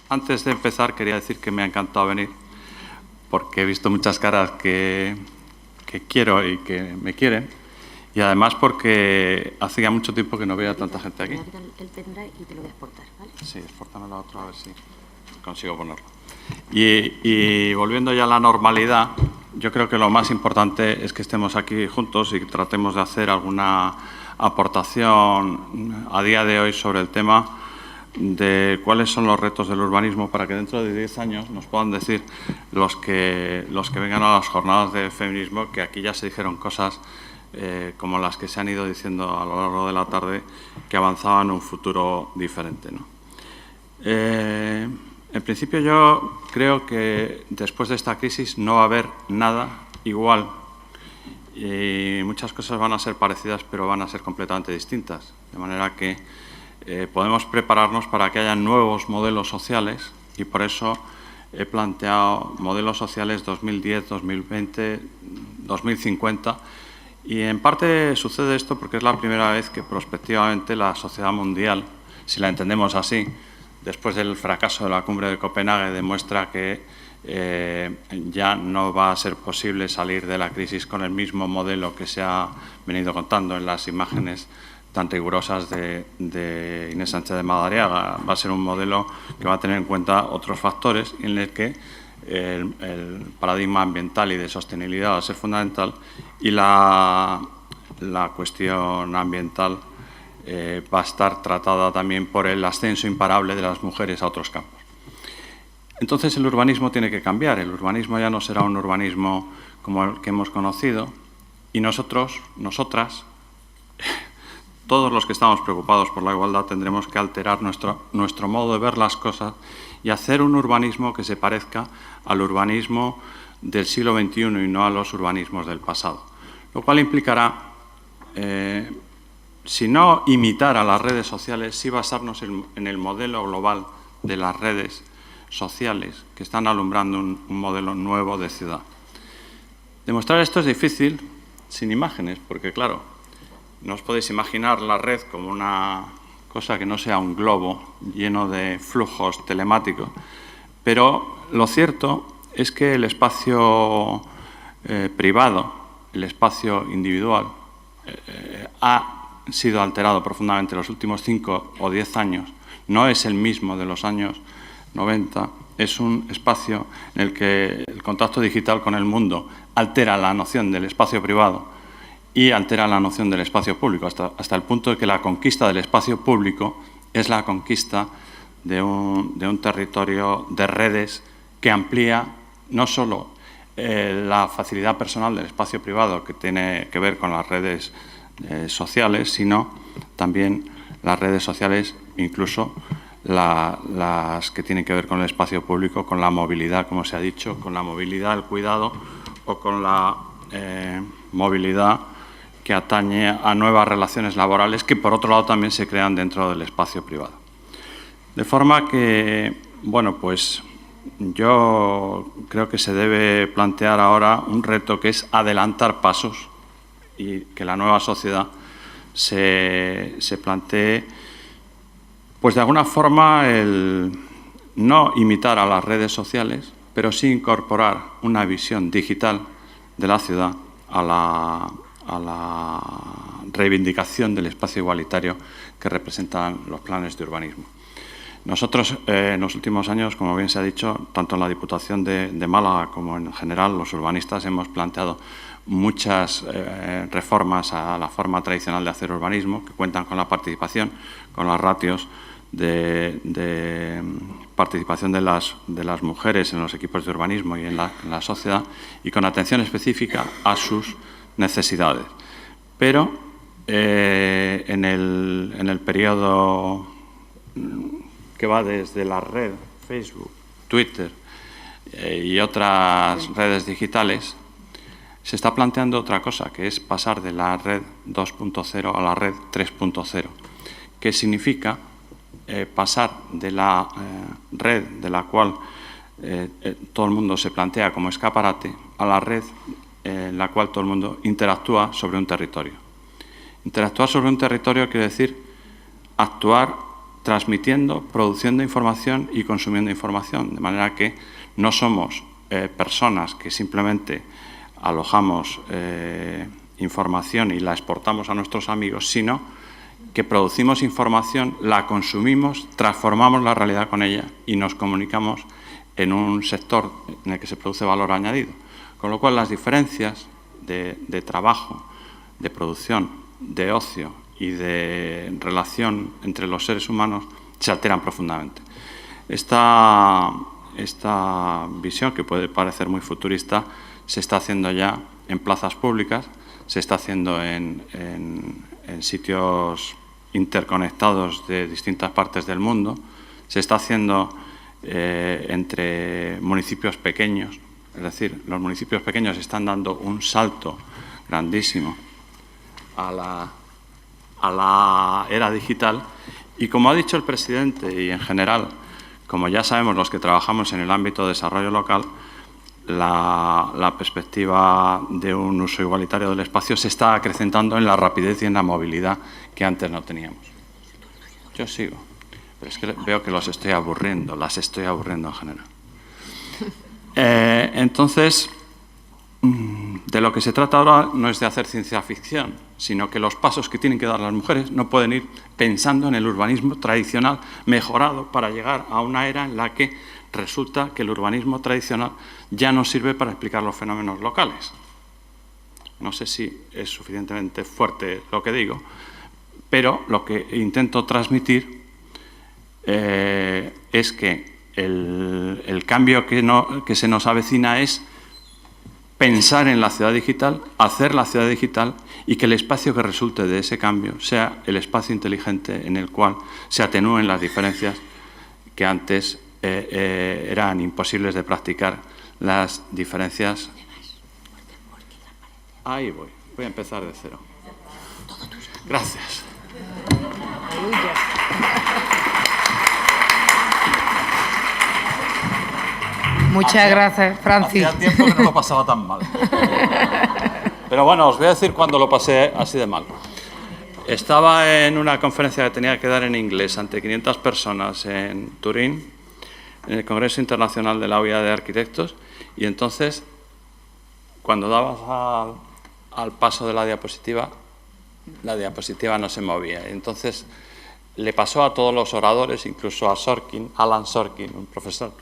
Antes de empezar, quería decir que me ha encantado venir, porque he visto muchas caras que quiero y que me quieren, y además porque hacía mucho tiempo que no veía tanta gente aquí. Te voy a quitar el pendrive y te lo voy a exportar, ¿vale? Sí, expórtame la otra a ver si consigo ponerlo. Y volviendo ya a la normalidad, yo creo que lo más importante es que estemos aquí juntos y que tratemos de hacer alguna aportación a día de hoy sobre el tema de cuáles son los retos del urbanismo para que dentro de 10 años nos puedan decir los que vengan a las jornadas de feminismo que aquí ya se dijeron cosas como las que se han ido diciendo a lo largo de la tarde que avanzaban un futuro diferente, ¿no? En principio yo creo que después de esta crisis no va a haber nada igual y muchas cosas van a ser parecidas pero van a ser completamente distintas, de manera que podemos prepararnos para que haya nuevos modelos sociales y por eso he planteado modelos sociales 2010, 2020, 2050 y en parte sucede esto porque es la primera vez que prospectivamente la sociedad mundial, si la entendemos así, después del fracaso de la cumbre de Copenhague, demuestra que ya no va a ser posible salir de la crisis con el mismo modelo que se ha venido contando en las imágenes tan rigurosas de Inés Sánchez de Madariaga. Va a ser un modelo que va a tener en cuenta otros factores en el que el paradigma ambiental y de sostenibilidad va a ser fundamental y la cuestión ambiental va a estar tratada también por el ascenso imparable de las mujeres a otros campos. Entonces el urbanismo tiene que cambiar. El urbanismo ya no será un urbanismo como el que hemos conocido y nosotros, nosotras, todos los que estamos preocupados por la igualdad tendremos que alterar nuestro modo de ver las cosas y hacer un urbanismo que se parezca al urbanismo del siglo XXI y no a los urbanismos del pasado. Lo cual implicará, si no imitar a las redes sociales, sí basarnos en el modelo global de las redes sociales que están alumbrando un modelo nuevo de ciudad. Demostrar esto es difícil sin imágenes, porque claro, no os podéis imaginar la red como una cosa que no sea un globo lleno de flujos telemáticos, pero lo cierto es que el espacio privado, el espacio individual, ha sido alterado profundamente en los últimos 5 o 10 años. No es el mismo de los años 90, es un espacio en el que el contacto digital con el mundo altera la noción del espacio privado y altera la noción del espacio público, hasta el punto de que la conquista del espacio público es la conquista de un territorio de redes que amplía no solo la facilidad personal del espacio privado, que tiene que ver con las redes sociales, sino también las redes sociales, incluso las que tienen que ver con el espacio público, con la movilidad, como se ha dicho, con la movilidad, el cuidado o con la movilidad que atañe a nuevas relaciones laborales que, por otro lado, también se crean dentro del espacio privado. De forma que, bueno, pues yo creo que se debe plantear ahora un reto que es adelantar pasos y que la nueva sociedad se plantee, pues de alguna forma, el no imitar a las redes sociales, pero sí incorporar una visión digital de la ciudad a la reivindicación del espacio igualitario que representan los planes de urbanismo. Nosotros, en los últimos años, como bien se ha dicho, tanto en la Diputación de Málaga como en general, los urbanistas hemos planteado muchas reformas a la forma tradicional de hacer urbanismo, que cuentan con la participación, con las ratios de participación de las mujeres en los equipos de urbanismo y en la sociedad, y con atención específica a sus necesidades. Pero en el periodo que va desde la red Facebook, Twitter y otras redes digitales, se está planteando otra cosa, que es pasar de la red 2.0 a la red 3.0, que significa pasar de la red de la cual todo el mundo se plantea como escaparate a la red en la cual todo el mundo interactúa sobre un territorio. Interactuar sobre un territorio quiere decir actuar transmitiendo, produciendo información y consumiendo información, de manera que no somos personas que simplemente alojamos información y la exportamos a nuestros amigos, sino que producimos información, la consumimos, transformamos la realidad con ella y nos comunicamos en un sector en el que se produce valor añadido. Con lo cual, las diferencias de trabajo, de producción, de ocio y de relación entre los seres humanos se alteran profundamente. Esta visión, que puede parecer muy futurista, se está haciendo ya en plazas públicas, se está haciendo en sitios interconectados de distintas partes del mundo, se está haciendo entre municipios pequeños, es decir, los municipios pequeños están dando un salto grandísimo a la era digital y, como ha dicho el presidente y en general, como ya sabemos los que trabajamos en el ámbito de desarrollo local, la perspectiva de un uso igualitario del espacio se está acrecentando en la rapidez y en la movilidad que antes no teníamos. Yo sigo, pero es que veo que las estoy aburriendo en general. Entonces, de lo que se trata ahora no es de hacer ciencia ficción, sino que los pasos que tienen que dar las mujeres no pueden ir pensando en el urbanismo tradicional mejorado para llegar a una era en la que resulta que el urbanismo tradicional ya no sirve para explicar los fenómenos locales. No sé si es suficientemente fuerte lo que digo, pero lo que intento transmitir es que el cambio que se nos avecina es pensar en la ciudad digital, hacer la ciudad digital y que el espacio que resulte de ese cambio sea el espacio inteligente en el cual se atenúen las diferencias que antes eran imposibles de practicar, las diferencias. Ahí voy a empezar de cero. Gracias. Muchas gracias, Francis. Hacía tiempo que no lo pasaba tan mal. Pero bueno, os voy a decir cuándo lo pasé así de mal. Estaba en una conferencia que tenía que dar en inglés ante 500 personas en Turín, en el Congreso Internacional de la OIA de Arquitectos, y entonces, cuando dabas al paso de la diapositiva no se movía. Entonces, le pasó a todos los oradores, incluso a Alan Sorkin, un profesor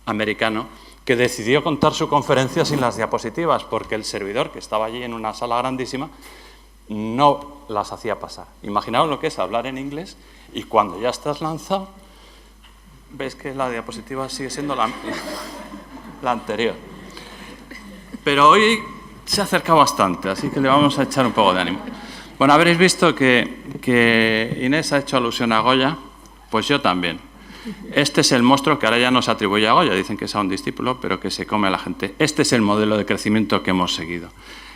americano, que decidió contar su conferencia sin las diapositivas, porque el servidor, que estaba allí en una sala grandísima, no las hacía pasar. Imaginaos lo que es hablar en inglés y cuando ya estás lanzado, ves que la diapositiva sigue siendo la anterior. Pero hoy se acerca bastante, así que le vamos a echar un poco de ánimo. Bueno, habréis visto que Inés ha hecho alusión a Goya, pues yo también. Este es el monstruo que ahora ya no se atribuye a Goya, dicen que es a un discípulo, pero que se come a la gente. Este es el modelo de crecimiento que hemos seguido.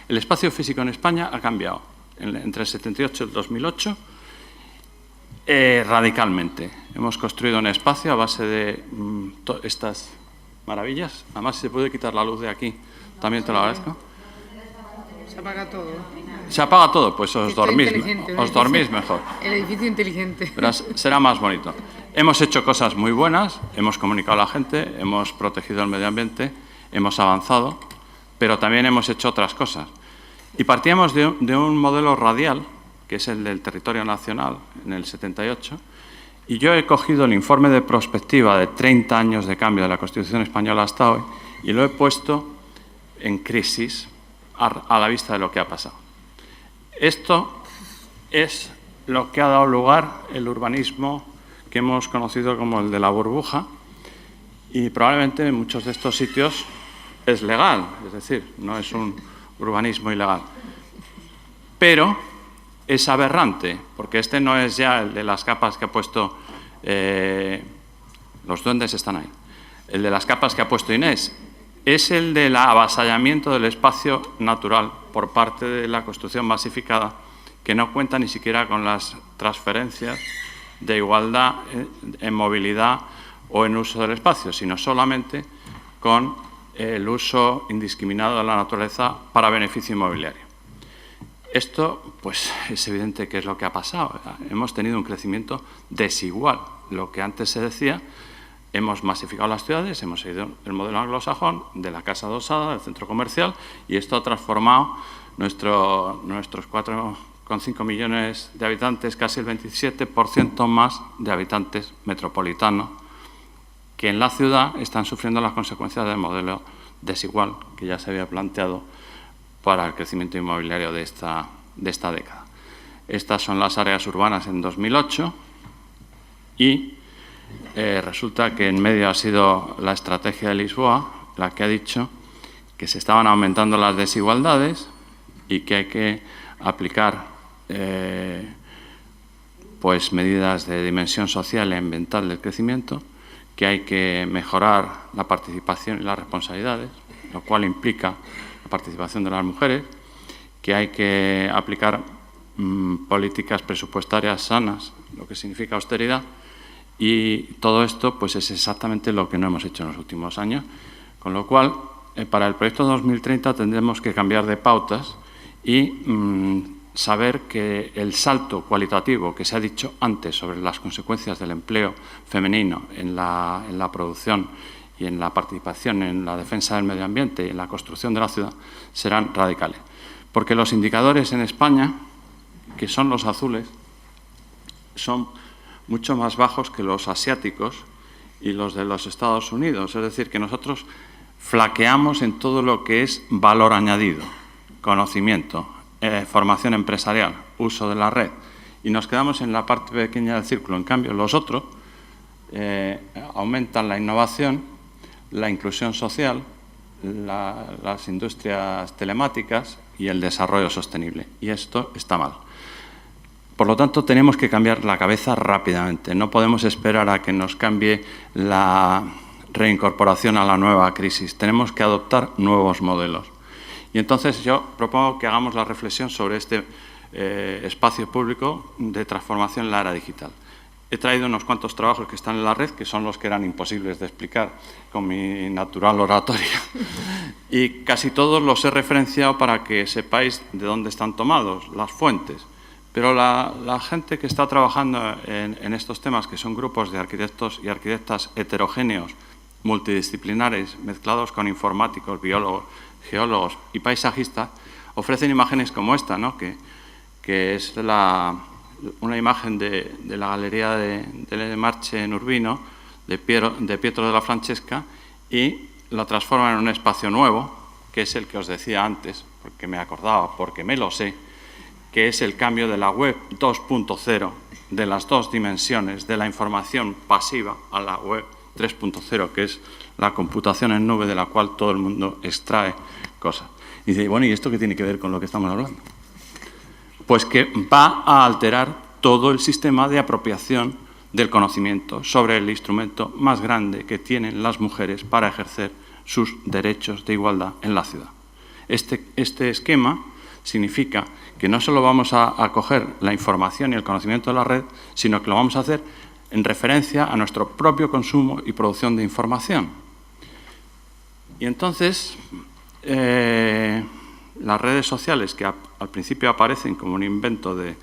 El espacio físico en España ha cambiado entre el 78 y el 2008 radicalmente. Hemos construido un espacio a base de estas maravillas. Además, si se puede quitar la luz de aquí, también te lo agradezco. Se apaga todo. ¿Se apaga todo? Pues os dormís mejor. El edificio inteligente. Pero será más bonito. Hemos hecho cosas muy buenas, hemos comunicado a la gente, hemos protegido el medio ambiente, hemos avanzado, pero también hemos hecho otras cosas. Y partíamos de un modelo radial, que es el del territorio nacional, en el 78, y yo he cogido el informe de prospectiva de 30 años de cambio de la Constitución española hasta hoy y lo he puesto en crisis a la vista de lo que ha pasado. Esto es lo que ha dado lugar el urbanismo que hemos conocido como el de la burbuja y probablemente en muchos de estos sitios es legal, es decir, no es un urbanismo ilegal. Pero es aberrante, porque este no es ya el de las capas que ha puesto... los duendes están ahí. El de las capas que ha puesto Inés es el del avasallamiento del espacio natural por parte de la construcción masificada, que no cuenta ni siquiera con las transferencias de igualdad en movilidad o en uso del espacio, sino solamente con el uso indiscriminado de la naturaleza para beneficio inmobiliario. Esto, pues, es evidente que es lo que ha pasado. Hemos tenido un crecimiento desigual. Lo que antes se decía, hemos masificado las ciudades, hemos seguido el modelo anglosajón de la casa adosada, del centro comercial, y esto ha transformado nuestros 4,5 millones de habitantes, casi el 27% más de habitantes metropolitanos, que en la ciudad están sufriendo las consecuencias del modelo desigual que ya se había planteado para el crecimiento inmobiliario de esta década. Estas son las áreas urbanas en 2008 y resulta que en medio ha sido la estrategia de Lisboa la que ha dicho que se estaban aumentando las desigualdades y que hay que aplicar pues medidas de dimensión social y ambiental del crecimiento, que hay que mejorar la participación y las responsabilidades, lo cual implica la participación de las mujeres, que hay que aplicar políticas presupuestarias sanas, lo que significa austeridad, y todo esto pues es exactamente lo que no hemos hecho en los últimos años, con lo cual para el proyecto 2030 tendremos que cambiar de pautas y saber que el salto cualitativo que se ha dicho antes sobre las consecuencias del empleo femenino en la producción y en la participación en la defensa del medio ambiente y en la construcción de la ciudad serán radicales. Porque los indicadores en España, que son los azules, son mucho más bajos que los asiáticos y los de los Estados Unidos. Es decir, que nosotros flaqueamos en todo lo que es valor añadido, conocimiento, formación empresarial, uso de la red, y nos quedamos en la parte pequeña del círculo. En cambio, los otros aumentan la innovación, la inclusión social, las industrias telemáticas y el desarrollo sostenible. Y esto está mal. Por lo tanto, tenemos que cambiar la cabeza rápidamente. No podemos esperar a que nos cambie la reincorporación a la nueva crisis. Tenemos que adoptar nuevos modelos. Y entonces yo propongo que hagamos la reflexión sobre este espacio público de transformación en la era digital. He traído unos cuantos trabajos que están en la red, que son los que eran imposibles de explicar con mi natural oratoria. Y casi todos los he referenciado para que sepáis de dónde están tomados, las fuentes. Pero la gente que está trabajando en estos temas, que son grupos de arquitectos y arquitectas heterogéneos, multidisciplinares, mezclados con informáticos, biólogos, geólogos y paisajistas, ofrecen imágenes como esta, ¿no? que es una imagen de la galería de Marche en Urbino, de Pietro della Francesca, y lo transforman en un espacio nuevo, que es el que os decía antes, porque me acordaba, porque me lo sé, que es el cambio de la web 2.0, de las dos dimensiones, de la información pasiva a la web 3.0, que es la computación en nube de la cual todo el mundo extrae cosas. Y dice, bueno, ¿y esto qué tiene que ver con lo que estamos hablando? Pues que va a alterar todo el sistema de apropiación del conocimiento sobre el instrumento más grande que tienen las mujeres para ejercer sus derechos de igualdad en la ciudad. Este esquema significa que no solo vamos a coger la información y el conocimiento de la red, sino que lo vamos a hacer en referencia a nuestro propio consumo y producción de información. Y entonces, las redes sociales, que al principio aparecen como un invento de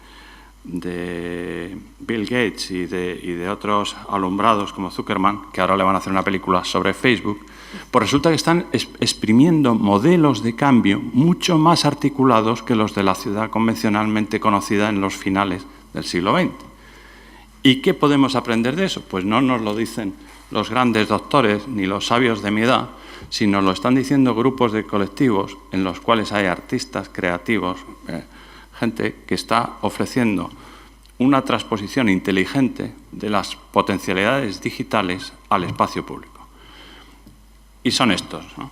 Bill Gates y de otros alumbrados como Zuckerman, que ahora le van a hacer una película sobre Facebook, pues resulta que están exprimiendo modelos de cambio mucho más articulados que los de la ciudad convencionalmente conocida en los finales del siglo XX. ¿Y qué podemos aprender de eso? Pues no nos lo dicen los grandes doctores ni los sabios de mi edad, sino lo están diciendo grupos de colectivos en los cuales hay artistas, creativos, gente que está ofreciendo una transposición inteligente de las potencialidades digitales al espacio público. Y son estos, ¿no?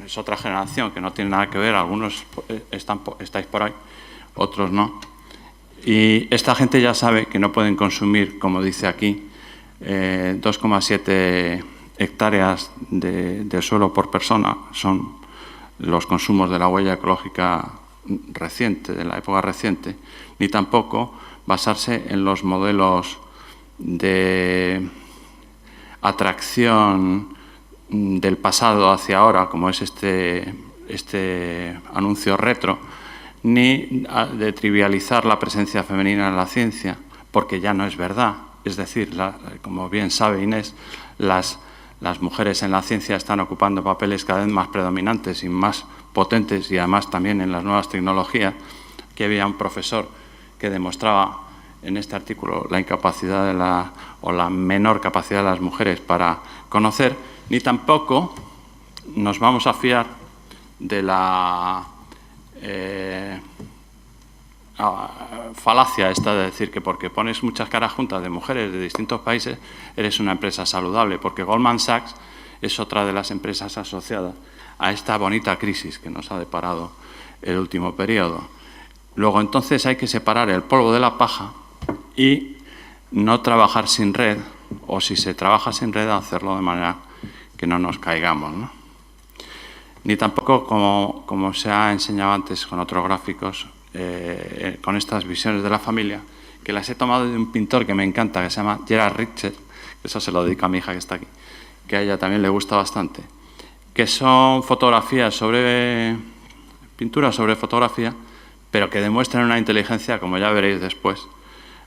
Es otra generación que no tiene nada que ver, algunos estáis por ahí, otros no. Y esta gente ya sabe que no pueden consumir, como dice aquí, 2,7 hectáreas de suelo por persona, son los consumos de la huella ecológica reciente, de la época reciente, ni tampoco basarse en los modelos de atracción del pasado hacia ahora, como es este anuncio retro, ni de trivializar la presencia femenina en la ciencia, porque ya no es verdad. Es decir, como bien sabe Inés, las mujeres en la ciencia están ocupando papeles cada vez más predominantes y más potentes, y además también en las nuevas tecnologías. Que había un profesor que demostraba en este artículo la incapacidad o la menor capacidad de las mujeres para conocer, ni tampoco nos vamos a fiar de la falacia esta de decir que porque pones muchas caras juntas de mujeres de distintos países eres una empresa saludable, porque Goldman Sachs es otra de las empresas asociadas a esta bonita crisis que nos ha deparado el último periodo. Luego, entonces, hay que separar el polvo de la paja y no trabajar sin red, o si se trabaja sin red, hacerlo de manera que no nos caigamos, ¿no? Ni tampoco, como se ha enseñado antes con otros gráficos, con estas visiones de la familia, que las he tomado de un pintor que me encanta, que se llama Gerhard Richter, eso se lo dedico a mi hija que está aquí, que a ella también le gusta bastante, que son fotografías pinturas sobre fotografía, pero que demuestran una inteligencia, como ya veréis después,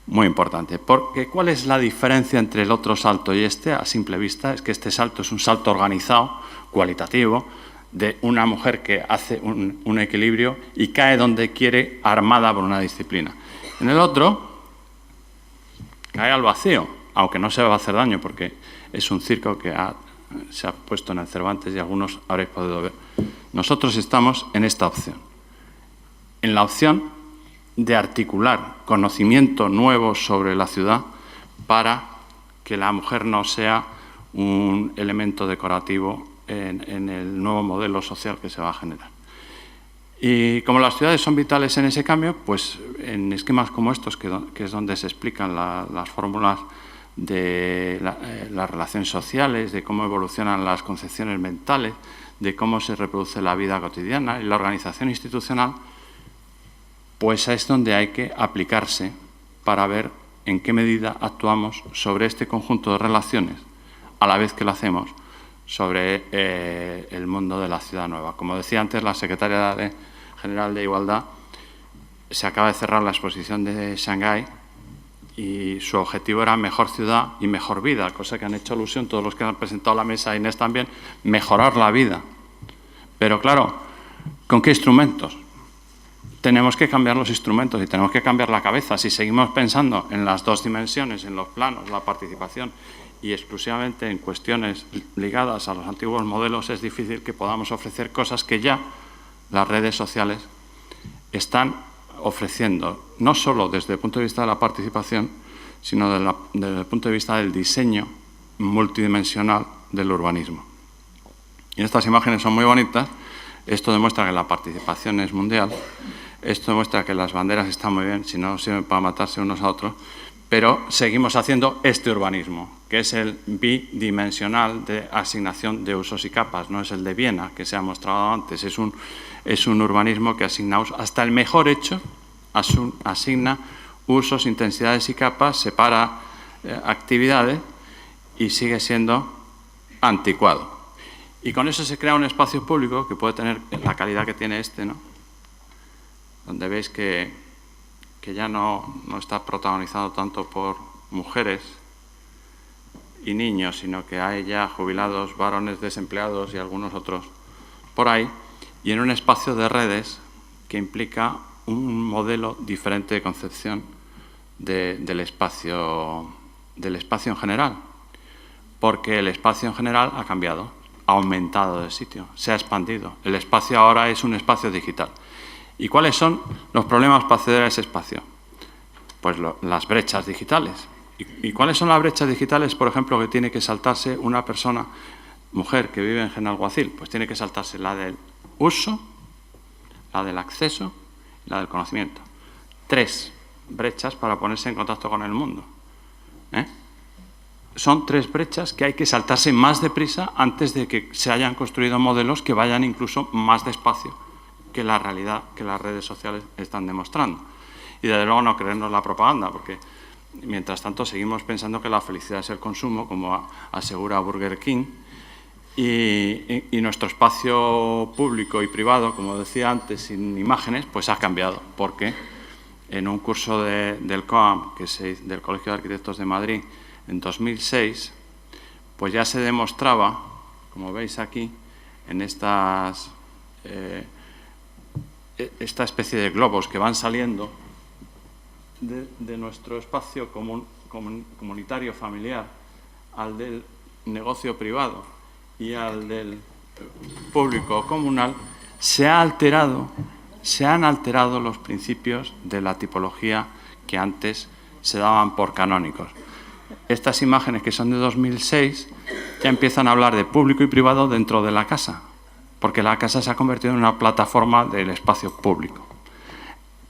muy importante. Porque ¿cuál es la diferencia entre el otro salto y este a simple vista? Es que este salto es un salto organizado, cualitativo, de una mujer que hace un equilibrio y cae donde quiere, armada por una disciplina. En el otro, cae al vacío, aunque no se va a hacer daño, porque es un circo que se ha puesto en el Cervantes y algunos habréis podido ver. Nosotros estamos en esta opción. En la opción de articular conocimiento nuevo sobre la ciudad para que la mujer no sea un elemento decorativo en el nuevo modelo social que se va a generar. Y como las ciudades son vitales en ese cambio, pues en esquemas como estos, que es donde se explican las fórmulas de las relaciones sociales, de cómo evolucionan las concepciones mentales, de cómo se reproduce la vida cotidiana y la organización institucional, pues es donde hay que aplicarse para ver en qué medida actuamos sobre este conjunto de relaciones, a la vez que lo hacemos sobre el mundo de la ciudad nueva. Como decía antes, la secretaria general de Igualdad se acaba de cerrar la exposición de Shanghái y su objetivo era mejor ciudad y mejor vida, cosa que han hecho alusión todos los que han presentado la mesa, Inés también, mejorar la vida. Pero claro, ¿con qué instrumentos? Tenemos que cambiar los instrumentos y tenemos que cambiar la cabeza. Si seguimos pensando en las dos dimensiones, en los planos, la participación y exclusivamente en cuestiones ligadas a los antiguos modelos, es difícil que podamos ofrecer cosas que ya las redes sociales están ofreciendo, no solo desde el punto de vista de la participación, sino desde el punto de vista del diseño multidimensional del urbanismo. Y estas imágenes son muy bonitas. Esto demuestra que la participación es mundial. Esto demuestra que las banderas están muy bien, si no sirven para matarse unos a otros, pero seguimos haciendo este urbanismo, que es el bidimensional de asignación de usos y capas, no es el de Viena, que se ha mostrado antes, es un urbanismo que asigna hasta el mejor hecho, asigna usos, intensidades y capas, separa actividades y sigue siendo anticuado. Y con eso se crea un espacio público que puede tener la calidad que tiene este, ¿no? Donde veis que ya no está protagonizado tanto por mujeres y niños, sino que hay ya jubilados, varones desempleados y algunos otros por ahí, y en un espacio de redes que implica un modelo diferente de concepción del espacio en general, porque el espacio en general ha cambiado, ha aumentado de sitio, se ha expandido. El espacio ahora es un espacio digital. ¿Y cuáles son los problemas para acceder a ese espacio? Pues las brechas digitales. ¿Y cuáles son las brechas digitales, por ejemplo, que tiene que saltarse una persona, mujer que vive en Genalguacil? Pues tiene que saltarse la del uso, la del acceso y la del conocimiento. 3 brechas para ponerse en contacto con el mundo. Son 3 brechas que hay que saltarse más deprisa antes de que se hayan construido modelos que vayan incluso más despacio que la realidad que las redes sociales están demostrando. Y desde luego no creernos la propaganda, porque mientras tanto seguimos pensando que la felicidad es el consumo, como asegura Burger King, Y nuestro espacio público y privado, como decía antes, sin imágenes, pues ha cambiado, porque en un curso del COAM, del Colegio de Arquitectos de Madrid, en 2006, pues ya se demostraba, como veis aquí, en esta especie de globos que van saliendo de nuestro espacio comunitario familiar al del negocio privado y al del público comunal, se han alterado los principios de la tipología que antes se daban por canónicos. Estas imágenes, que son de 2006, ya empiezan a hablar de público y privado dentro de la casa, porque la casa se ha convertido en una plataforma del espacio público.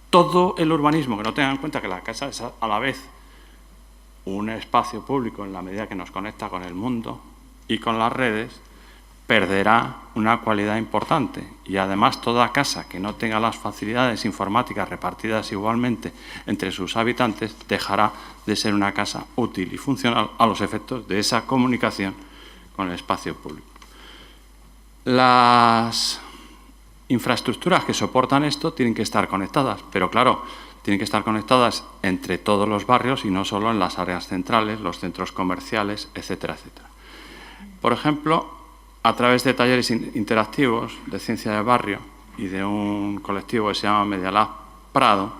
Todo el urbanismo que no tenga en cuenta que la casa es a la vez un espacio público en la medida que nos conecta con el mundo y con las redes, perderá una cualidad importante. Y además, toda casa que no tenga las facilidades informáticas repartidas igualmente entre sus habitantes dejará de ser una casa útil y funcional a los efectos de esa comunicación con el espacio público. Las infraestructuras que soportan esto tienen que estar conectadas, pero claro, tienen que estar conectadas entre todos los barrios y no solo en las áreas centrales, los centros comerciales, etcétera, etcétera. Por ejemplo, a través de talleres interactivos de ciencia de barrio y de un colectivo que se llama Medialab Prado,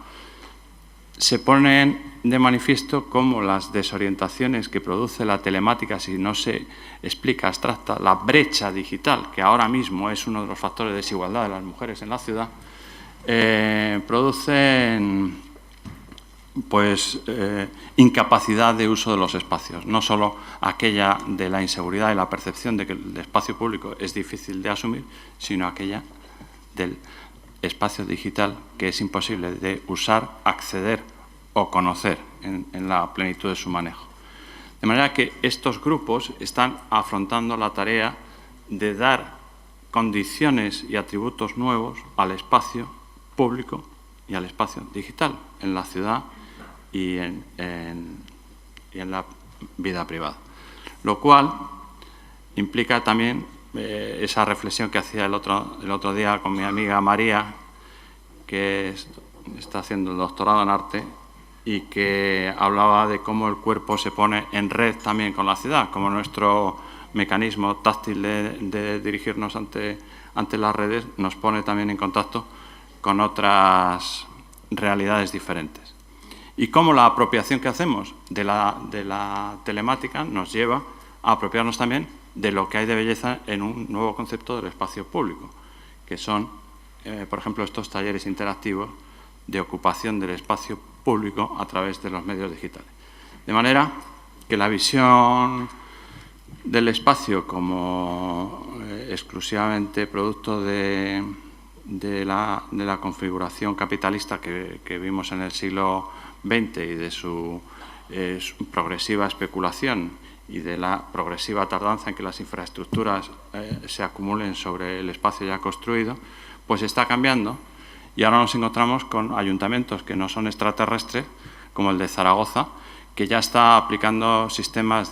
se ponen de manifiesto cómo las desorientaciones que produce la telemática, si no se explica abstracta, la brecha digital, que ahora mismo es uno de los factores de desigualdad de las mujeres en la ciudad, producen incapacidad de uso de los espacios, no solo aquella de la inseguridad y la percepción de que el espacio público es difícil de asumir, sino aquella del espacio digital que es imposible de usar, acceder o conocer en la plenitud de su manejo. De manera que estos grupos están afrontando la tarea de dar condiciones y atributos nuevos al espacio público y al espacio digital en la ciudad y en la vida privada. Lo cual implica también esa reflexión que hacía el otro día con mi amiga María, que está haciendo el doctorado en arte y que hablaba de cómo el cuerpo se pone en red también con la ciudad, como nuestro mecanismo táctil de dirigirnos ante las redes nos pone también en contacto con otras realidades diferentes. Y cómo la apropiación que hacemos de la telemática nos lleva a apropiarnos también de lo que hay de belleza en un nuevo concepto del espacio público, que son, por ejemplo, estos talleres interactivos de ocupación del espacio público a través de los medios digitales. De manera que la visión del espacio como exclusivamente producto de la configuración capitalista que vimos en el siglo XX y de su progresiva especulación y de la progresiva tardanza en que las infraestructuras se acumulen sobre el espacio ya construido, pues está cambiando. Y ahora nos encontramos con ayuntamientos que no son extraterrestres, como el de Zaragoza, que ya está aplicando sistemas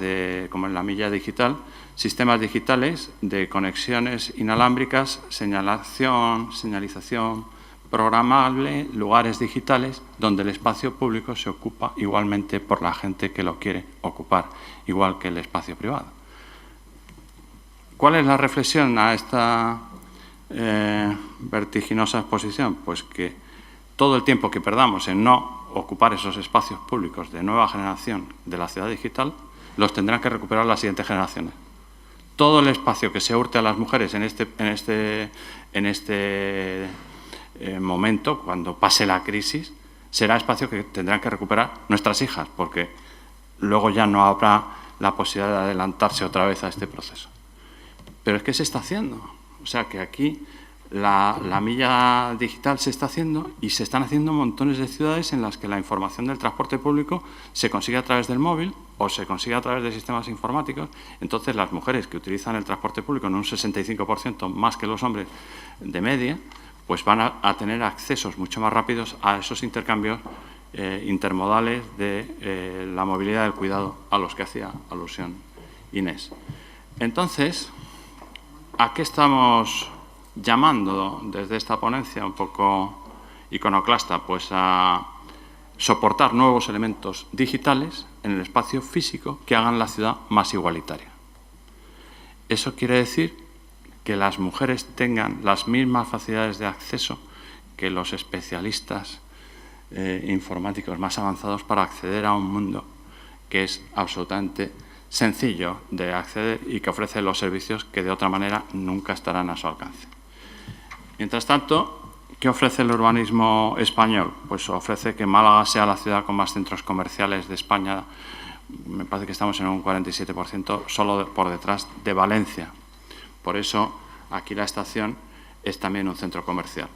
como en la milla digital, sistemas digitales de conexiones inalámbricas, señalización programable, lugares digitales, donde el espacio público se ocupa igualmente por la gente que lo quiere ocupar, igual que el espacio privado. ¿Cuál es la reflexión a esta vertiginosa exposición? Pues que todo el tiempo que perdamos en no ocupar esos espacios públicos de nueva generación de la ciudad digital, los tendrán que recuperar las siguientes generaciones. Todo el espacio que se hurte a las mujeres en este momento, cuando pase la crisis, será espacio que tendrán que recuperar nuestras hijas, porque luego ya no habrá la posibilidad de adelantarse otra vez a este proceso. Pero es que se está haciendo. O sea que aquí la milla digital se está haciendo y se están haciendo montones de ciudades en las que la información del transporte público se consigue a través del móvil o se consigue a través de sistemas informáticos. Entonces, las mujeres que utilizan el transporte público en un 65% más que los hombres de media, pues van a tener accesos mucho más rápidos a esos intercambios intermodales de la movilidad del cuidado a los que hacía alusión Inés. Entonces, ¿A qué estamos llamando desde esta ponencia un poco iconoclasta? Pues a soportar nuevos elementos digitales en el espacio físico que hagan la ciudad más igualitaria. Eso quiere decir que las mujeres tengan las mismas facilidades de acceso que los especialistas informáticos más avanzados para acceder a un mundo que es absolutamente sencillo de acceder y que ofrece los servicios que de otra manera nunca estarán a su alcance. Mientras tanto, ¿qué ofrece el urbanismo español? Pues ofrece que Málaga sea la ciudad con más centros comerciales de España. Me parece que estamos en un 47%, solo por detrás de Valencia. Por eso, aquí la estación es también un centro comercial.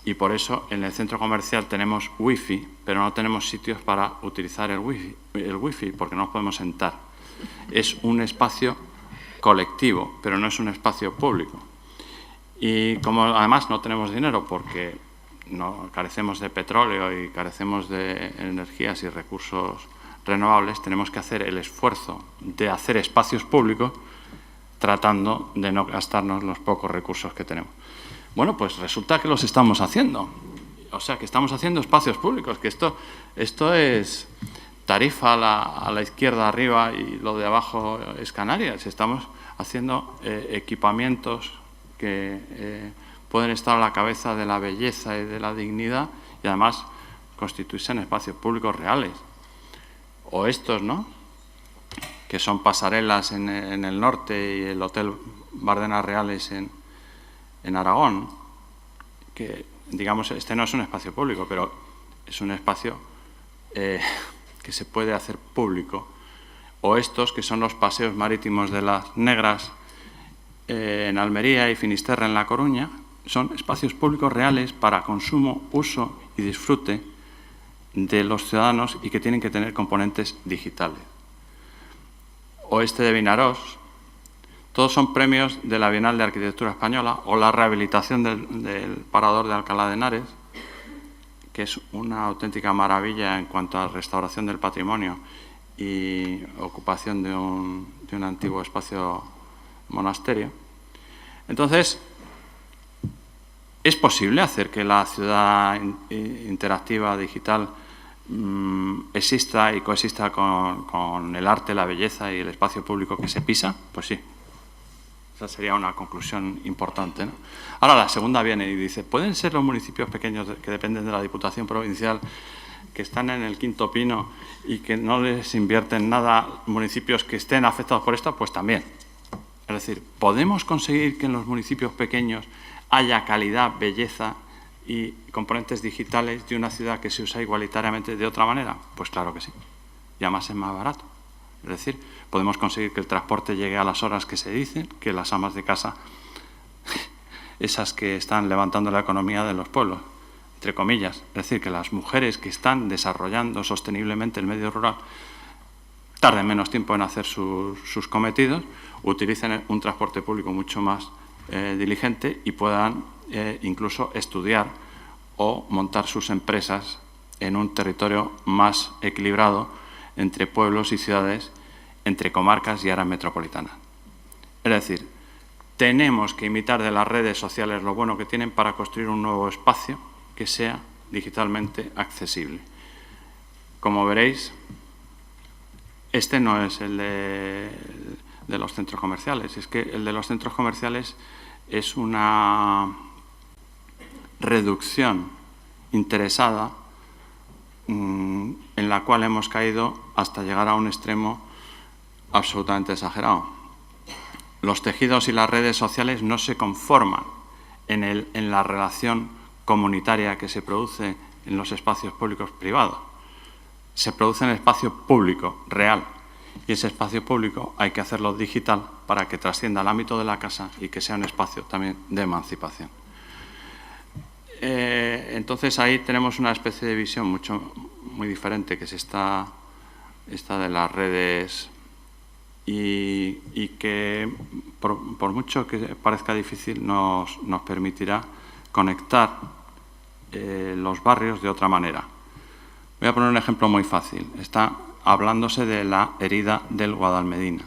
Y por eso, en el centro comercial tenemos wifi, pero no tenemos sitios para utilizar el wifi porque no nos podemos sentar. Es un espacio colectivo, pero no es un espacio público. Y como además no tenemos dinero porque carecemos de petróleo y carecemos de energías y recursos renovables, tenemos que hacer el esfuerzo de hacer espacios públicos tratando de no gastarnos los pocos recursos que tenemos. Bueno, pues resulta que los estamos haciendo. O sea, que estamos haciendo espacios públicos, que esto es Tarifa a la izquierda arriba y lo de abajo es Canarias. Estamos haciendo equipamientos que pueden estar a la cabeza de la belleza y de la dignidad y además constituirse en espacios públicos reales. O estos, ¿no?, que son pasarelas en el norte y el Hotel Bardenas Reales en Aragón, que, digamos, este no es un espacio público, pero es un espacio que se puede hacer público. O estos, que son los paseos marítimos de las Negras en Almería y Finisterre en La Coruña, son espacios públicos reales para consumo, uso y disfrute de los ciudadanos y que tienen que tener componentes digitales. O este de Vinarós, todos son premios de la Bienal de Arquitectura Española, o la rehabilitación del Parador de Alcalá de Henares, que es una auténtica maravilla en cuanto a restauración del patrimonio y ocupación de un antiguo espacio monasterio. Entonces, ¿es posible hacer que la ciudad interactiva digital exista y coexista con el arte, la belleza y el espacio público que se pisa? Pues sí. Esa sería una conclusión importante, ¿no? Ahora la segunda viene y dice, ¿pueden ser los municipios pequeños que dependen de la Diputación Provincial, que están en el Quinto Pino y que no les invierten nada, municipios que estén afectados por esto? Pues también. Es decir, ¿podemos conseguir que en los municipios pequeños haya calidad, belleza y componentes digitales de una ciudad que se usa igualitariamente de otra manera? Pues claro que sí. Y además es más barato. Es decir, podemos conseguir que el transporte llegue a las horas que se dicen, que las amas de casa, esas que están levantando la economía de los pueblos, entre comillas. Es decir, que las mujeres que están desarrollando sosteniblemente el medio rural tarden menos tiempo en hacer sus cometidos, utilicen un transporte público mucho más diligente y puedan incluso estudiar o montar sus empresas en un territorio más equilibrado entre pueblos y ciudades, entre comarcas y áreas metropolitanas. Es decir, tenemos que imitar de las redes sociales lo bueno que tienen para construir un nuevo espacio que sea digitalmente accesible. Como veréis, este no es el de los centros comerciales. Es que el de los centros comerciales es una reducción interesada en la cual hemos caído hasta llegar a un extremo absolutamente exagerado. Los tejidos y las redes sociales no se conforman en la relación comunitaria que se produce en los espacios públicos privados. Se produce en el espacio público, real. Y ese espacio público hay que hacerlo digital para que trascienda al ámbito de la casa y que sea un espacio también de emancipación. Entonces ahí tenemos una especie de visión muy diferente, que es esta de las redes y que por mucho que parezca difícil nos permitirá conectar los barrios de otra manera. Voy a poner un ejemplo muy fácil. Está hablándose de la herida del Guadalmedina.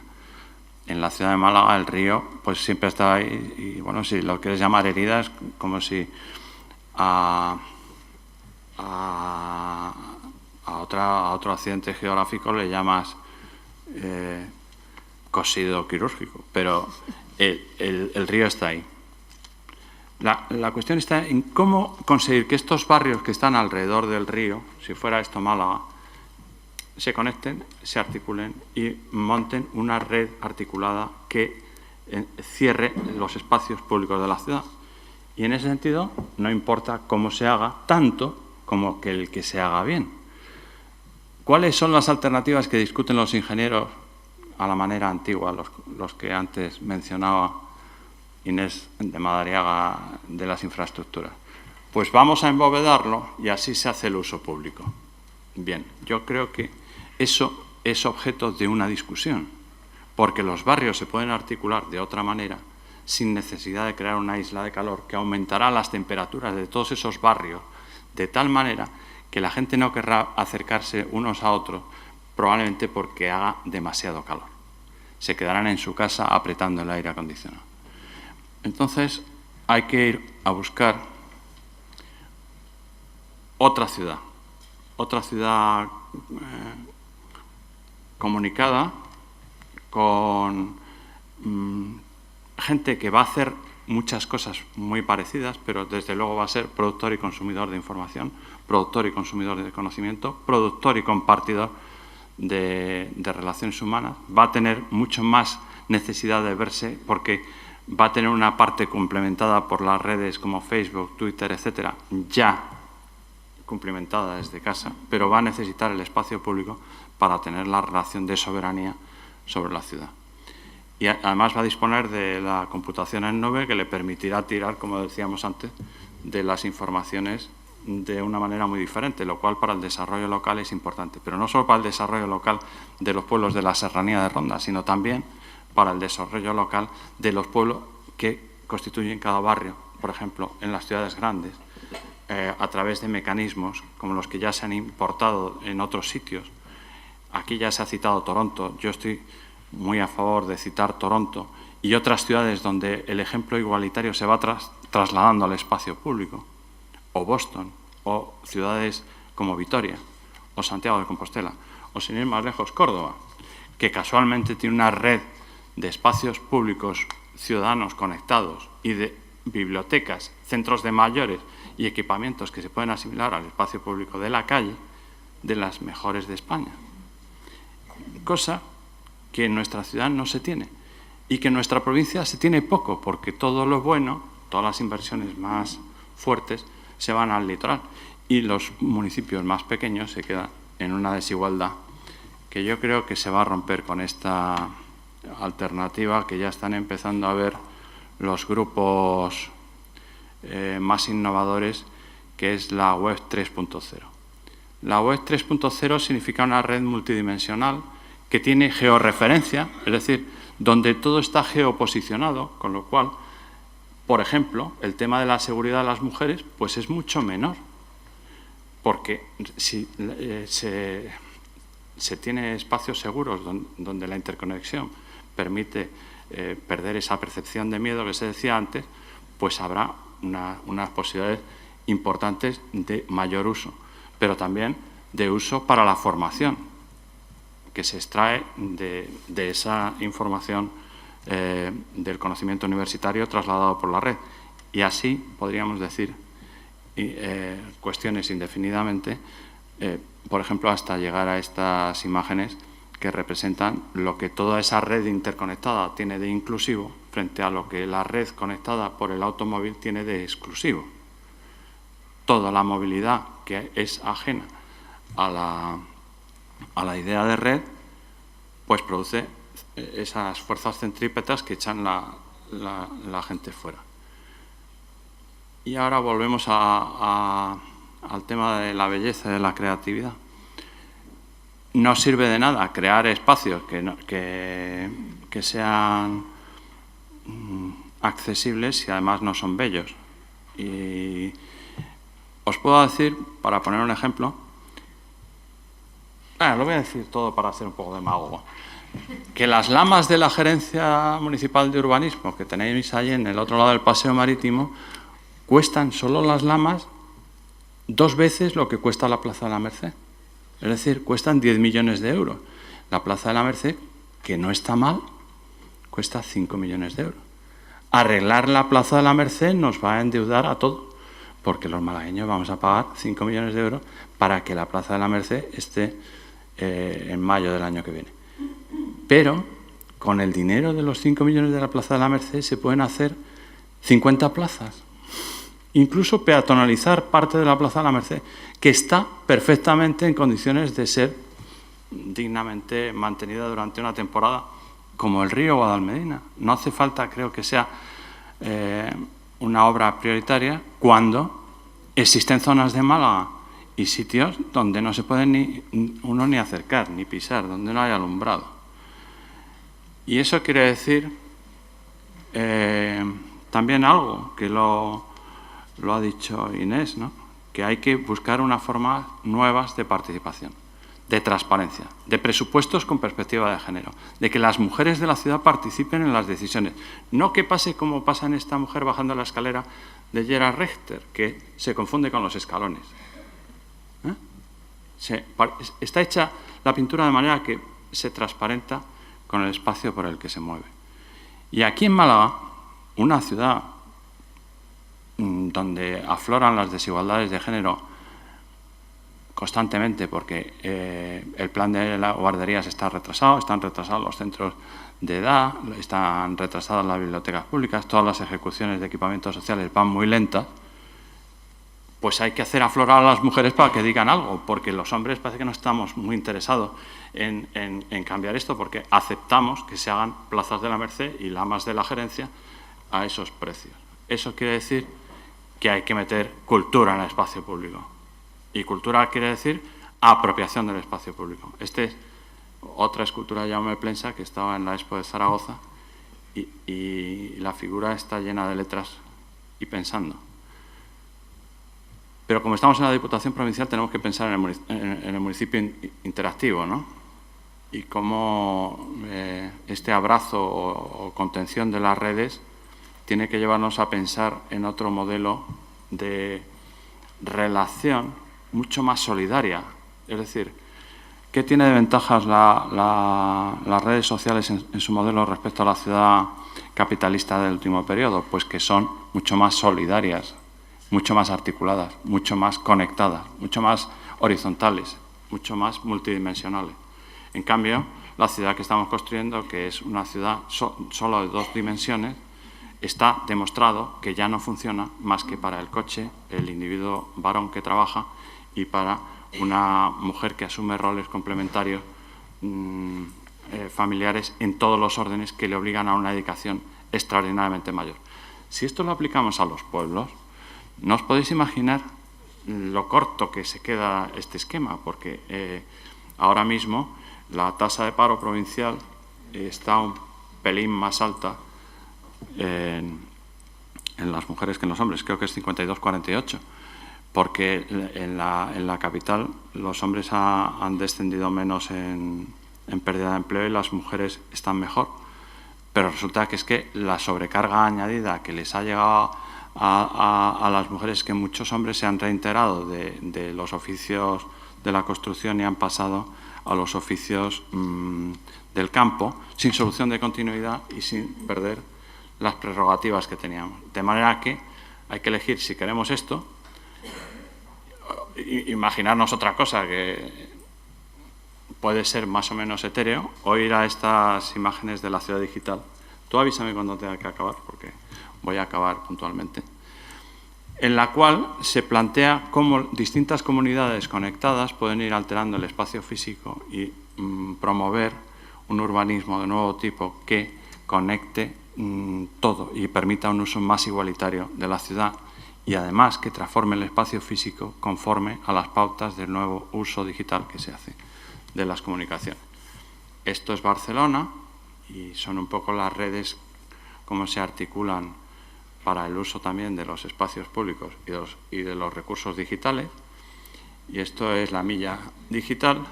en la ciudad de Málaga el río pues siempre está ahí y, bueno, si lo quieres llamar herida, es como si a otro accidente geográfico le llamas cosido quirúrgico, pero el río está ahí. La cuestión está en cómo conseguir que estos barrios que están alrededor del río, si fuera esto Málaga, se conecten, se articulen y monten una red articulada que cierre los espacios públicos de la ciudad. Y en ese sentido no importa cómo se haga, tanto como que el que se haga bien. ¿Cuáles son las alternativas que discuten los ingenieros a la manera antigua, los que antes mencionaba Inés de Madariaga de las infraestructuras? Pues vamos a embovedarlo y así se hace el uso público. Bien, yo creo que eso es objeto de una discusión, porque los barrios se pueden articular de otra manera sin necesidad de crear una isla de calor que aumentará las temperaturas de todos esos barrios de tal manera que la gente no querrá acercarse unos a otros, probablemente porque haga demasiado calor. Se quedarán en su casa apretando el aire acondicionado. Entonces, hay que ir a buscar otra ciudad comunicada con gente que va a hacer muchas cosas muy parecidas, pero desde luego va a ser productor y consumidor de información, productor y consumidor de conocimiento, productor y compartidor de relaciones humanas. Va a tener mucho más necesidad de verse porque va a tener una parte complementada por las redes como Facebook, Twitter, etcétera, ya complementada desde casa, pero va a necesitar el espacio público para tener la relación de soberanía sobre la ciudad. Y además va a disponer de la computación en nube que le permitirá tirar, como decíamos antes, de las informaciones de una manera muy diferente, lo cual para el desarrollo local es importante. Pero no solo para el desarrollo local de los pueblos de la serranía de Ronda, sino también para el desarrollo local de los pueblos que constituyen cada barrio, por ejemplo, en las ciudades grandes, a través de mecanismos como los que ya se han importado en otros sitios. Aquí ya se ha citado Toronto. Yo estoy muy a favor de citar Toronto y otras ciudades donde el ejemplo igualitario se va trasladando al espacio público, o Boston, o ciudades como Vitoria, o Santiago de Compostela, o sin ir más lejos, Córdoba, que casualmente tiene una red de espacios públicos ciudadanos conectados y de bibliotecas, centros de mayores y equipamientos que se pueden asimilar al espacio público de la calle, de las mejores de España. Cosa que en nuestra ciudad no se tiene y que en nuestra provincia se tiene poco, porque todo lo bueno, todas las inversiones más fuertes se van al litoral y los municipios más pequeños se quedan en una desigualdad que yo creo que se va a romper con esta alternativa que ya están empezando a ver los grupos más innovadores, que es la web 3.0. La web 3.0 significa una red multidimensional que tiene georreferencia, es decir, donde todo está geoposicionado, con lo cual, por ejemplo, el tema de la seguridad de las mujeres pues es mucho menor, porque si se tiene espacios seguros donde la interconexión permite perder esa percepción de miedo que se decía antes, pues habrá unas posibilidades importantes de mayor uso, pero también de uso para la formación que se extrae de esa información del conocimiento universitario trasladado por la red. Y así podríamos decir cuestiones indefinidamente, por ejemplo, hasta llegar a estas imágenes que representan lo que toda esa red interconectada tiene de inclusivo frente a lo que la red conectada por el automóvil tiene de exclusivo. Toda la movilidad que es ajena a la idea de red, pues produce esas fuerzas centrípetas que echan la gente fuera. Y ahora volvemos al tema de la belleza y de la creatividad. No sirve de nada crear espacios que sean accesibles si además no son bellos. Y os puedo decir, para poner un ejemplo, lo voy a decir todo para hacer un poco de demagogo. Que las lamas de la Gerencia Municipal de Urbanismo, que tenéis ahí en el otro lado del Paseo Marítimo, cuestan solo las lamas 2 veces lo que cuesta la Plaza de la Merced. Es decir, cuestan 10 millones de euros. La Plaza de la Merced, que no está mal, cuesta 5 millones de euros. Arreglar la Plaza de la Merced nos va a endeudar a todos, porque los malagueños vamos a pagar 5 millones de euros para que la Plaza de la Merced esté en mayo del año que viene. Pero con el dinero de los 5 millones de la Plaza de la Merced se pueden hacer 50 plazas. Incluso peatonalizar parte de la Plaza de la Merced, que está perfectamente en condiciones de ser dignamente mantenida durante una temporada, como el río Guadalmedina. No hace falta, creo que sea una obra prioritaria cuando existen zonas de Málaga y sitios donde no se puede uno ni acercar, ni pisar, donde no hay alumbrado. Y eso quiere decir también algo que lo ha dicho Inés, ¿no? Que hay que buscar unas formas nuevas de participación, de transparencia, de presupuestos con perspectiva de género, de que las mujeres de la ciudad participen en las decisiones. No que pase como pasa en esta mujer bajando la escalera de Gerhard Richter, que se confunde con los escalones. Está hecha la pintura de manera que se transparenta con el espacio por el que se mueve. Y aquí en Málaga, una ciudad donde afloran las desigualdades de género constantemente, porque el plan de las guarderías está retrasado, están retrasados los centros de edad, están retrasadas las bibliotecas públicas, todas las ejecuciones de equipamientos sociales van muy lentas, pues hay que hacer aflorar a las mujeres para que digan algo, porque los hombres parece que no estamos muy interesados en cambiar esto, porque aceptamos que se hagan plazas de la Merced y lamas de la Gerencia a esos precios. Eso quiere decir que hay que meter cultura en el espacio público. Y cultura quiere decir apropiación del espacio público. Esta es otra escultura de Jaume Plensa que estaba en la Expo de Zaragoza y la figura está llena de letras y pensando. Pero como estamos en la Diputación Provincial tenemos que pensar en el municipio interactivo, ¿no? Y cómo este abrazo o contención de las redes tiene que llevarnos a pensar en otro modelo de relación mucho más solidaria. Es decir, ¿qué tiene de ventajas las redes sociales en su modelo respecto a la ciudad capitalista del último periodo? Pues que son mucho más solidarias, mucho más articuladas, mucho más conectadas, mucho más horizontales, mucho más multidimensionales. En cambio, la ciudad que estamos construyendo, que es una ciudad solo de 2 dimensiones, está demostrado que ya no funciona más que para el coche, el individuo varón que trabaja y para una mujer que asume roles complementarios familiares en todos los órdenes que le obligan a una dedicación extraordinariamente mayor. Si esto lo aplicamos a los pueblos, no os podéis imaginar lo corto que se queda este esquema, porque ahora mismo la tasa de paro provincial está un pelín más alta en las mujeres que en los hombres, creo que es 52-48, porque en la capital los hombres han descendido menos en pérdida de empleo y las mujeres están mejor. Pero resulta que es que la sobrecarga añadida que les ha llegado a las mujeres, que muchos hombres se han reintegrado de los oficios de la construcción y han pasado a los oficios del campo, sin solución de continuidad y sin perder las prerrogativas que teníamos. De manera que hay que elegir si queremos esto, imaginarnos otra cosa que puede ser más o menos etéreo, o ir a estas imágenes de la ciudad digital. Tú avísame cuando tenga que acabar, porque voy a acabar puntualmente. En la cual se plantea cómo distintas comunidades conectadas pueden ir alterando el espacio físico y promover un urbanismo de nuevo tipo que conecte todo y permita un uso más igualitario de la ciudad y además que transforme el espacio físico conforme a las pautas del nuevo uso digital que se hace de las comunicaciones. Esto es Barcelona y son un poco las redes, cómo se articulan para el uso también de los espacios públicos y de los recursos digitales. Y esto es la milla digital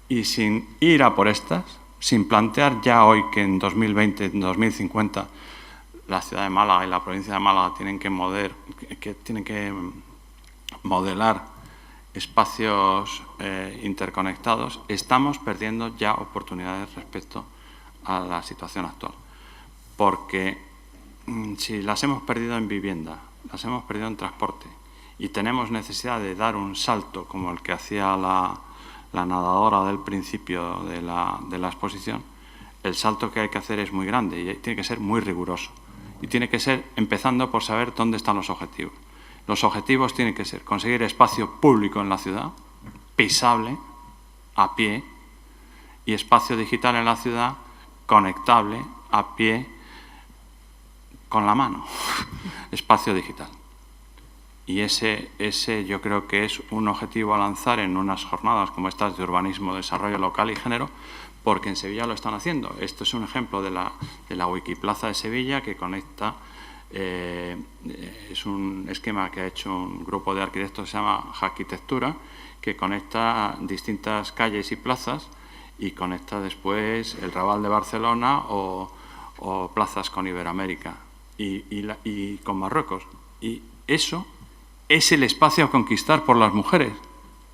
y sin ir a por estas, sin plantear ya hoy que en 2020, en 2050, la ciudad de Málaga y la provincia de Málaga tienen que modelar espacios interconectados, estamos perdiendo ya oportunidades respecto a la situación actual. Porque si las hemos perdido en vivienda, las hemos perdido en transporte y tenemos necesidad de dar un salto como el que hacía la nadadora del principio de la exposición, el salto que hay que hacer es muy grande y tiene que ser muy riguroso. Y tiene que ser empezando por saber dónde están los objetivos. Los objetivos tienen que ser conseguir espacio público en la ciudad, pisable, a pie, y espacio digital en la ciudad, conectable, a pie, con la mano. Espacio digital. Y ese yo creo que es un objetivo a lanzar en unas jornadas como estas de urbanismo, desarrollo local y género, porque en Sevilla lo están haciendo. Esto es un ejemplo de la Wikiplaza de Sevilla que conecta, es un esquema que ha hecho un grupo de arquitectos que se llama Arquitectura, que conecta distintas calles y plazas y conecta después el Raval de Barcelona o plazas con Iberoamérica y con Marruecos. Y eso es el espacio a conquistar por las mujeres.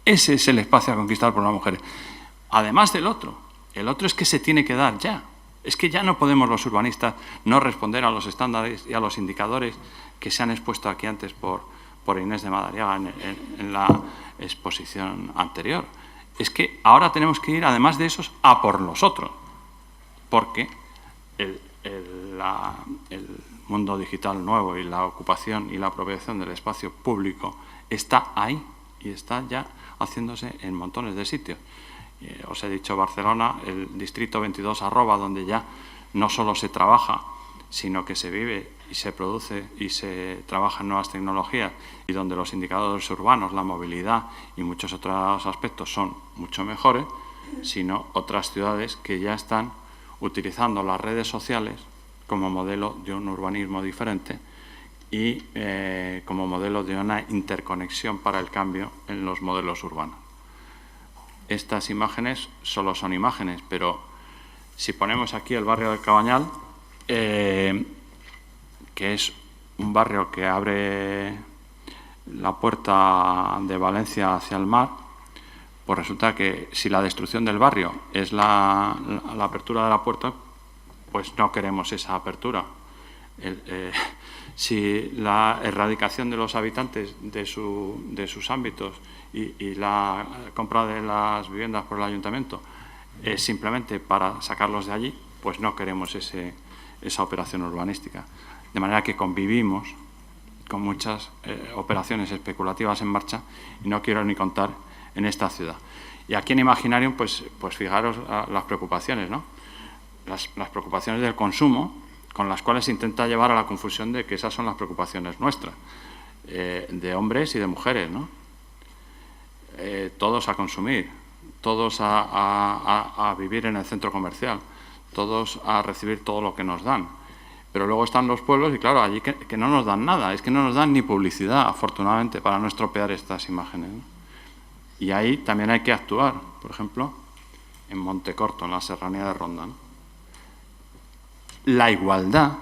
Ese es el espacio a conquistar por las mujeres. Además del otro. El otro es que se tiene que dar ya. Es que ya no podemos los urbanistas no responder a los estándares y a los indicadores que se han expuesto aquí antes por Inés de Madariaga en la exposición anterior. Es que ahora tenemos que ir, además de esos, a por los otros. Porque el mundo digital nuevo y la ocupación y la apropiación del espacio público está ahí y está ya haciéndose en montones de sitios. Os he dicho Barcelona, el distrito 22 @ donde ya no solo se trabaja, sino que se vive y se produce y se trabaja en nuevas tecnologías y donde los indicadores urbanos, la movilidad y muchos otros aspectos son mucho mejores, sino otras ciudades que ya están utilizando las redes sociales como modelo de un urbanismo diferente y como modelo de una interconexión para el cambio en los modelos urbanos. Estas imágenes solo son imágenes, pero si ponemos aquí el barrio del Cabañal, que es un barrio que abre la puerta de Valencia hacia el mar, pues resulta que si la destrucción del barrio es la apertura de la puerta, pues no queremos esa apertura. Si la erradicación de los habitantes de sus ámbitos y la compra de las viviendas por el ayuntamiento es simplemente para sacarlos de allí, pues no queremos esa operación urbanística. De manera que convivimos con muchas operaciones especulativas en marcha y no quiero ni contar en esta ciudad. Y aquí en Imaginarium, pues fijaros las preocupaciones, ¿no? Las preocupaciones del consumo, con las cuales se intenta llevar a la confusión de que esas son las preocupaciones nuestras, de hombres y de mujeres, ¿no? Todos a consumir, todos a vivir en el centro comercial, todos a recibir todo lo que nos dan. Pero luego están los pueblos y, claro, allí que no nos dan nada, es que no nos dan ni publicidad, afortunadamente, para no estropear estas imágenes, ¿no? Y ahí también hay que actuar, por ejemplo, en Montecorto, en la serranía de Ronda, ¿no? La igualdad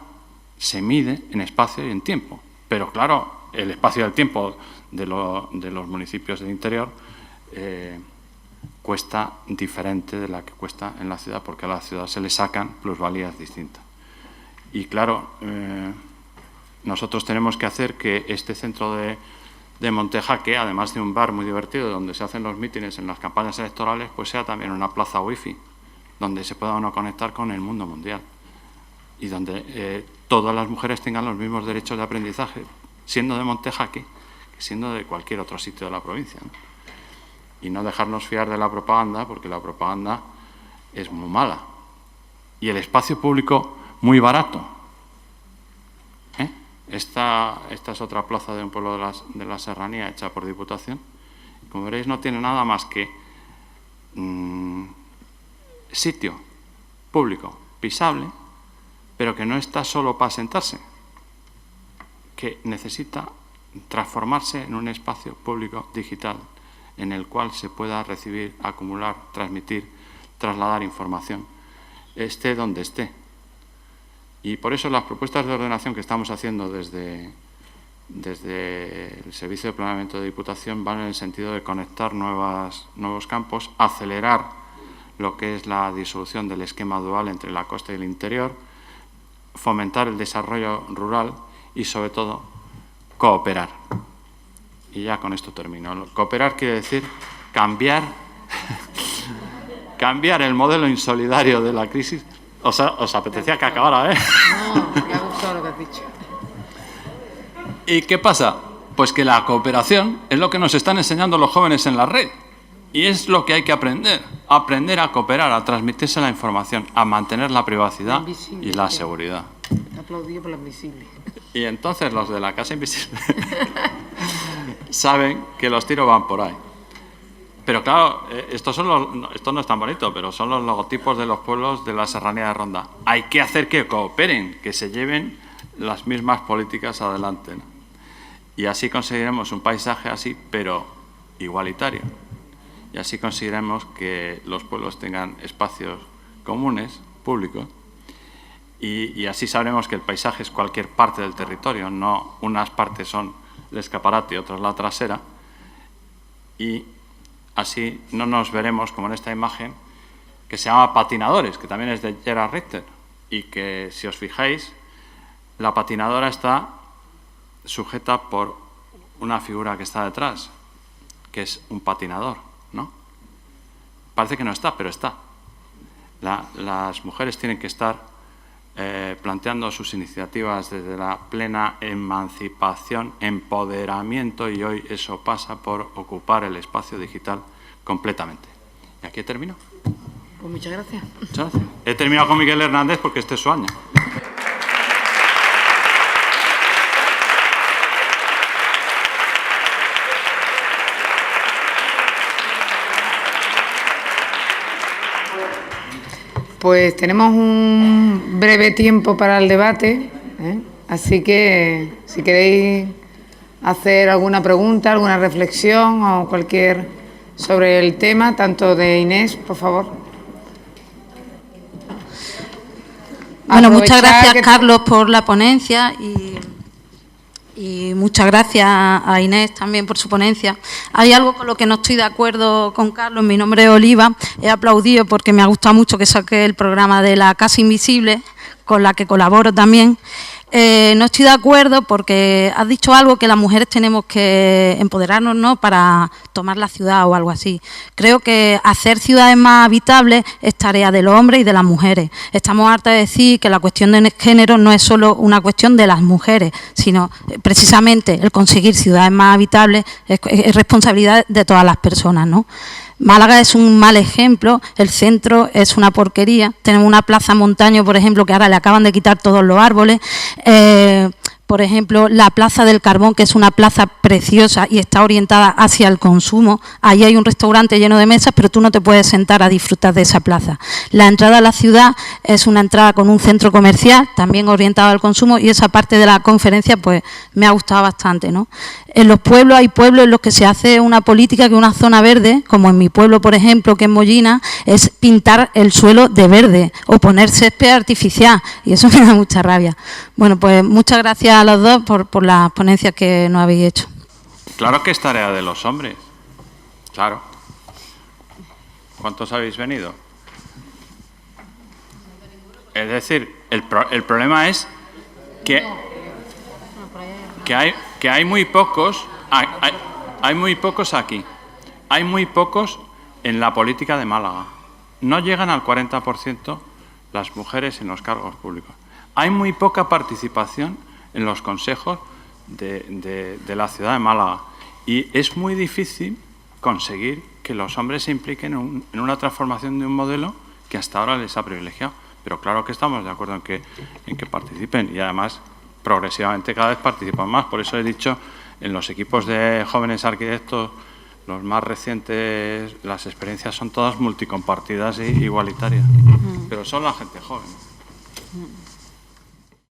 se mide en espacio y en tiempo, pero claro, el espacio y el tiempo de los municipios del interior cuesta diferente de la que cuesta en la ciudad, porque a la ciudad se le sacan plusvalías distintas. Y claro, nosotros tenemos que hacer que este centro de Montejaque, además de un bar muy divertido donde se hacen los mítines en las campañas electorales, pues sea también una plaza wifi, donde se pueda uno conectar con el mundo mundial y donde todas las mujeres tengan los mismos derechos de aprendizaje, siendo de Montejaque que siendo de cualquier otro sitio de la provincia, ¿no? Y no dejarnos fiar de la propaganda, porque la propaganda es muy mala. Y el espacio público muy barato. Esta es otra plaza de un pueblo de la serranía hecha por Diputación. Como veréis, no tiene nada más que sitio público pisable, pero que no está solo para sentarse, que necesita transformarse en un espacio público digital en el cual se pueda recibir, acumular, transmitir, trasladar información esté donde esté. Y por eso las propuestas de ordenación que estamos haciendo desde el Servicio de Planeamiento de Diputación van en el sentido de conectar nuevos campos, acelerar lo que es la disolución del esquema dual entre la costa y el interior, fomentar el desarrollo rural y, sobre todo, cooperar. Y ya con esto termino. Cooperar quiere decir cambiar el modelo insolidario de la crisis. Os apetecía que acabara, ¿eh? No, me ha gustado lo que has dicho. ¿Y qué pasa? Pues que la cooperación es lo que nos están enseñando los jóvenes en la red. Y es lo que hay que aprender. Aprender a cooperar, a transmitirse la información, a mantener la privacidad y la seguridad. Aplaudido por la invisible. Y entonces los de la Casa Invisible saben que los tiros van por ahí. Pero claro, esto no es tan bonito, pero son los logotipos de los pueblos de la Serranía de Ronda. Hay que hacer que cooperen, que se lleven las mismas políticas adelante, ¿no? Y así conseguiremos un paisaje así, pero igualitario. Y así conseguiremos que los pueblos tengan espacios comunes, públicos, y así sabremos que el paisaje es cualquier parte del territorio, no unas partes son el escaparate y otras la trasera, y así no nos veremos como en esta imagen que se llama Patinadores, que también es de Gerhard Richter, y que, si os fijáis, la patinadora está sujeta por una figura que está detrás, que es un patinador, ¿no? Parece que no está, pero está. Las mujeres tienen que estar planteando sus iniciativas desde la plena emancipación, empoderamiento, y hoy eso pasa por ocupar el espacio digital completamente. Y aquí termino. Pues muchas gracias. Muchas gracias. He terminado con Miguel Hernández porque este es su año. Pues tenemos un breve tiempo para el debate, así que si queréis hacer alguna pregunta, alguna reflexión o cualquier sobre el tema, tanto de Inés, por favor. Bueno, muchas gracias, Carlos, por la ponencia y muchas gracias a Inés también por su ponencia. Hay algo con lo que no estoy de acuerdo con Carlos. Mi nombre es Oliva. He aplaudido porque me ha gustado mucho que saque el programa de la Casa Invisible, con la que colaboro también. No estoy de acuerdo porque has dicho algo que las mujeres tenemos que empoderarnos, ¿no?, para tomar la ciudad o algo así. Creo que hacer ciudades más habitables es tarea de los hombres y de las mujeres. Estamos hartas de decir que la cuestión de género no es solo una cuestión de las mujeres, sino precisamente el conseguir ciudades más habitables es responsabilidad de todas las personas, ¿no? Málaga es un mal ejemplo, el centro es una porquería. Tenemos una plaza Montaño, por ejemplo, que ahora le acaban de quitar todos los árboles. Por ejemplo, la Plaza del Carbón, que es una plaza preciosa y está orientada hacia el consumo. Allí hay un restaurante lleno de mesas, pero tú no te puedes sentar a disfrutar de esa plaza. La entrada a la ciudad es una entrada con un centro comercial, también orientado al consumo, y esa parte de la conferencia pues me ha gustado bastante, ¿no? En los pueblos hay pueblos en los que se hace una política que una zona verde, como en mi pueblo, por ejemplo, que es Mollina, es pintar el suelo de verde o poner césped artificial, y eso me da mucha rabia. Bueno, pues muchas gracias a los dos por las ponencias que nos habéis hecho. Claro que es tarea de los hombres. Claro. ¿Cuántos habéis venido? Es decir, el problema es que hay muy pocos, hay muy pocos aquí. Hay muy pocos en la política de Málaga. No llegan al 40% las mujeres en los cargos públicos. Hay muy poca participación en los consejos de la ciudad de Málaga. Y es muy difícil conseguir que los hombres se impliquen en una transformación de un modelo que hasta ahora les ha privilegiado. Pero claro que estamos de acuerdo en que participen, y además progresivamente cada vez participan más. Por eso he dicho, en los equipos de jóvenes arquitectos, los más recientes, las experiencias son todas multicompartidas e igualitarias. Pero son la gente joven.